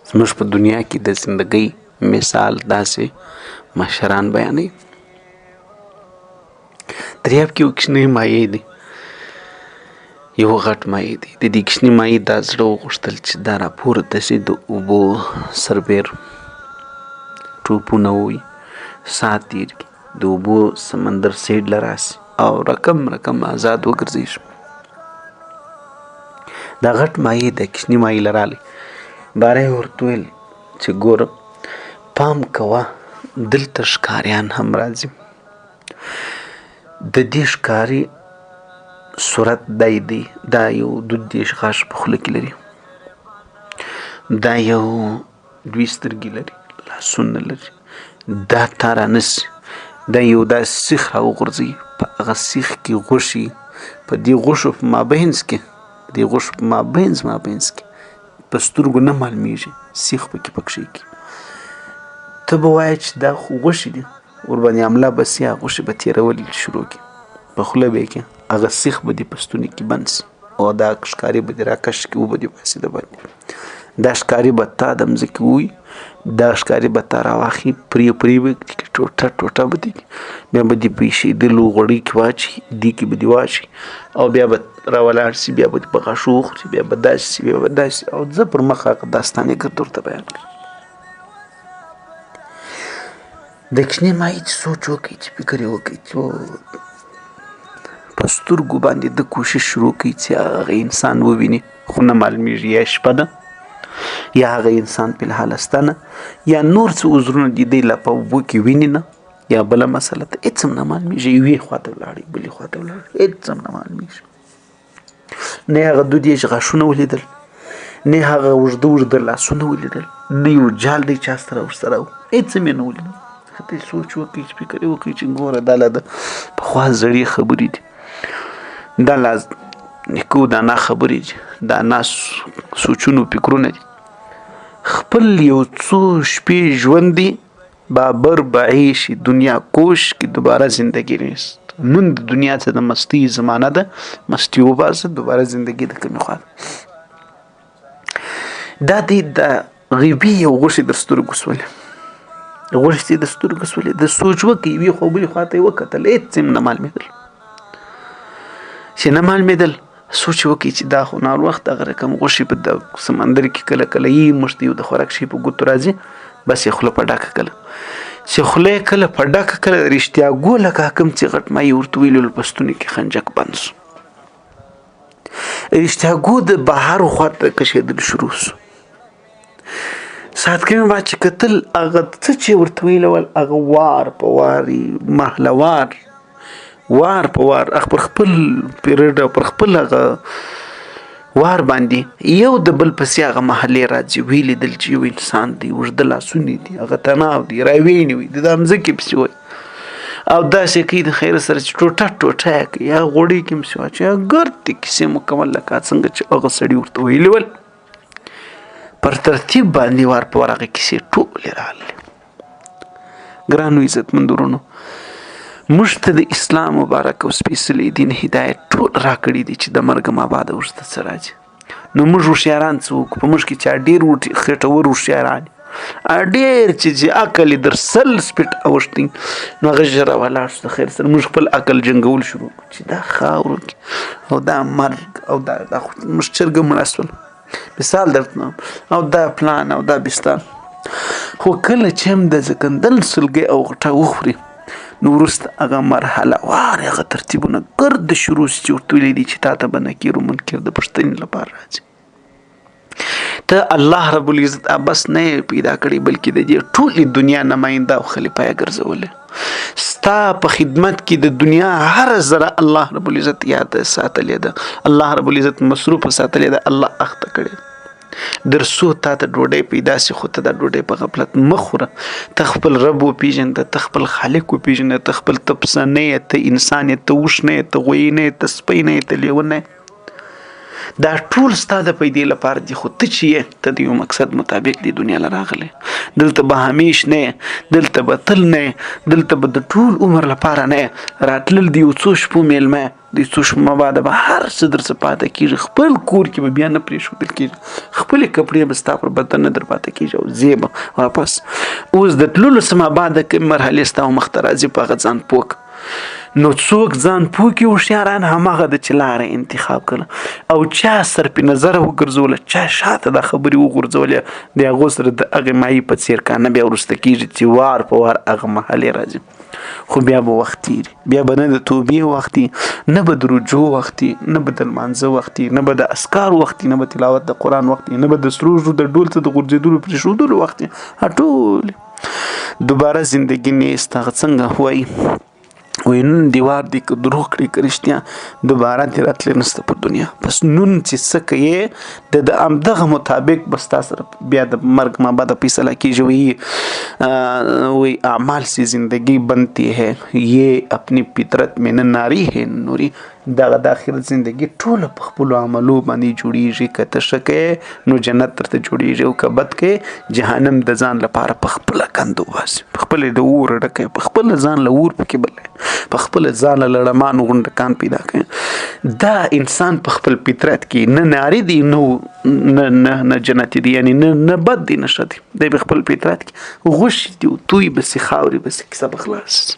زموږ په دنیا کې د زندګۍ مثال داسې مشران بیانوي. دریاب کې یو کوچنی مایع دی، یو غټ مایع دی. د دې کوچني مایع دا زړه وغوښتل چې دا راپورته شي، د اوبو سربیر ټوپونه ووي، ساعت تېر کړي، د اوبو سمندر سیډ له راسي او رقم آزاد وګرځېږي. دا غټ مایع د کوچني مایع له رالی باره یې ورته ویل چې ګوره پام کوه، دلته ښکاریان هم راځي. د دې ښکاري صورت دی دا یو 22 غاښ په خوله کې لري، دا یو 2 سترګې لري، لاسونه لري، دا تا رانیسي، دا یو داسې سیخ راوغورځوي، په هغه سیخ کې غوښي، په دې غوښو په مابینځ کې په سترګو نه معلومیږي، سیخ پکې پکښې کړي. ته به وایې چې دا خو غوښې دي، ورباندې حمله به سي، هغه غوښې به تېرول شروع کړي، په خوله به یې کړي، هغه سیخ به دې په ستوني کې بند سي او دا ښکاري به دې راکش کړي، وبه دې باسي د باندې. دا ښکاري به تا د مځکې ووي، دا ښکاري به تا راواخلي، پرې به کړي، ټوټه به دې کړي، بیا به دې په ایشېدلو غوړۍ کې واچوي، دې کې به دې واچوي او بیا به راولاړ سي، بیا به دې په غاښو وخوري، بیا به داسې سي، بیا به داسې. او زه پر مخ هغه داستان یې ګرد ورته بیان کړم. د کوچني مایع چې سوچ وکړئ، چې فکر یې وکړئ، چې په سترګو باندې د کوشش شروع کړي چې هغه انسان وویني، خو نه معلومیږي یا شپه ده یا هغه انسان په الحالستانه یا نور څه عذرونه دي، دی لا په اوبو کې ویني نه، یا بله مسله ته هېڅ هم نه معلومیږي، یوې خواته ولاړې بلې خواته ولاړې، هېڅ هم نه معلومیږي. نه یې هغه 22 غاښونه ولیدل، نه هغه اوږده لاسونه ولیدل، نه یو جال دی چا سره ورسره و، هېڅ هم یې نه ولیدل. ته سوچ وکړئ، چې فکر یې وکړئ چې ګوره دا له د پخوا زړې خبرې دي، دا لا نیکه دانا خبرې دي، دانا سوچونو فکرونه دي. خپل یو څو شپې ژوند دی، بابر بعیش دنیا کوش کی دوباره زندگی نیست. نن د دنیا څخه د مستی زمانه ده، مستی وباسه، دوباره زندگی د کمی خواهد. دا دی د غیبی یو غوښې در سترګو سولې، غوښې د سترګو سولې، د سوچ وکړئ، یوې خوا بلې خواته یې وکتل، هېڅ هم نه معلومېدل، چې نه معلومېدل. سوچ وکړئ چې دا خو ناوخت هغه رقم غوښې په د سمندر کې کله یې موږ ته یو د خوراک شي په ګوتو راځي، بس یې خوله په ډکه کله چې خوله یې کله په ډکه کله رښتیا ګو لکه کوم چې غټ مایع ورته ویلل په ستوني کې خنجک بند سو، رښتیا ګو د بهر خواته کشېدل شروع سو. ساعت کې مې ما چې کتل، هغه څه چې ورته ویلول هغه وار په وار محله وار په وار پر خپل پیریډ او پر خپل هغه وار باندې یو د بل پسې هغه محلې راځي. ویې لیدل چې یو انسان دی، اوږده لاسونه دي، هغه تناو دی، راوینې وي، د مځکې پسې وایي او داسې کوي د خیر سره چې ټوټه یې کوي، یا غوړۍ کې پسې واچوي، ګرد د کیسې مکمل لکه څنګه چې هغه سړي ورته ویلي ول، پر ترتیب باندې وار په وار هغه کیسې ټولې راغلې. ګرانو عزتمندو ورونو، موږ ته د اسلام مبارک او سپېڅلی دین هدایت ټول راکړي دي چې د مرګ ما بعد ورته څه راځي. نو موږ هوښیاران څه وکړو؟ په موږ کې چې ډېر خېټور هوښیاران، ډېر چې عقل یې در سل سپېټ اوښتی، نو هغه ژر راولاړ شو د خیر سره. موږ خپل عقل جنګول شروع کړو چې دا خاورو کې او دا مرګ او دا موږ چرګه مړه شول، مثال درته او دا پلان او دا بستان. خو کله چې هم د زکندل سلګۍ او غټه وخوري، نو وروسته هغه مرحله وار هغه ترتیبونه ګرد شروع شي چې ورته ویلي دي چې تا ته به نکیر و منکر د پوښتنې لپاره راځي. ته الله رب العزت بس نه پیدا کړی، بلکې د دې ټولې دنیا نماینده او خلیفه یې ګرځولې. ستا په خدمت کې د دنیا هر ذره الله رب العزت یاد ساتلې ده، الله رب العزت مصروف ساتلې ده، الله اخته کړی درسو تا ته ډوډۍ پیدا سي، خو ته دا ډوډۍ په غفلت مه خوره. ته خپل رب وپېژنده، ته خپل خالق وپېژنده، ته خپل ته پسه نه یې، ته انسان یې، ته اوښ نه یې، ته غوی نه یې، ته سپی نه یې، ته لیوه نه یې. دا ټول ستا د پیدې لپاره دي، خو ته چې یې ته د یو مقصد مطابق دې دنیا له راغلی. دلته به همیش نه، دلته به تل نه، دلته به د ټول عمر لپاره نه. راتلل د یو څو شپو میلمه، د څو شپو بعده به هر څه در څه پاته کېږي. خپل کور کې به بیا نه پرېښودل کېږي، خپلې کپړې به ستا پر بدن نه در پاته کېږي او ځې به واپس. اوس د تللو څه بعده کومې مرحلې ستا مخ ته راځي، په هغه ځان پوه کړه. نو څوک ځان پوه کړي هوښیاران هماغه د چې لاره انتخاب کړه او چا صرف نظر وګرځوله، چا شاته دا خبرې وغورځولې، د هغو سره د هغې مایي په څېر کانه بیا وروسته کېږي چې وار په وار هغه محلې راځي. خو بیا به وخت تېري، بیا به نه د توبې وخت نه به د رجوع وخت نه به د لمانځه وخت نه به د اذکار وخت نه به تلاوت د قرآن وخت نه به د سرو زرو د ډول څه د غورځېدلو پرېښودلو وخت. ټول دوباره زندګي نیست. هغه څنګه وایي وی نن دیوار دی که دروغ کړي که رښتیا دوباره دې راتلی نسته په دنیا. بس نن چې څه کوې د همدغه مطابق بس تا سره بیا د مرګ ما بعد فیصله کیږي. وی اعمال سے زندگی بنتی ہے، یہ اپنی فطرت میں نہ ناری ہے نوری. دغه د آخرت زندگی ټوله په خپلو عملو باندې جوړیږي. که ته ښه کوې نو جنت درته جوړیږي، او که بد کوې جهنم د ځان لپاره په خپله کندو باسي، په خپله د اور ډکوي، په خپله ځان له اور پکې بلوي، په خپله ځان له لړمانو غونډه کان پیدا کوي. دا انسان په خپل فطرت کې نه ناري دی نه جنتي دی، یعنی نه بد دی نه ښه دی. دی په خپل فطرت کې غوښې دي او توی بسې خاورې بسې کیسه به خلاص.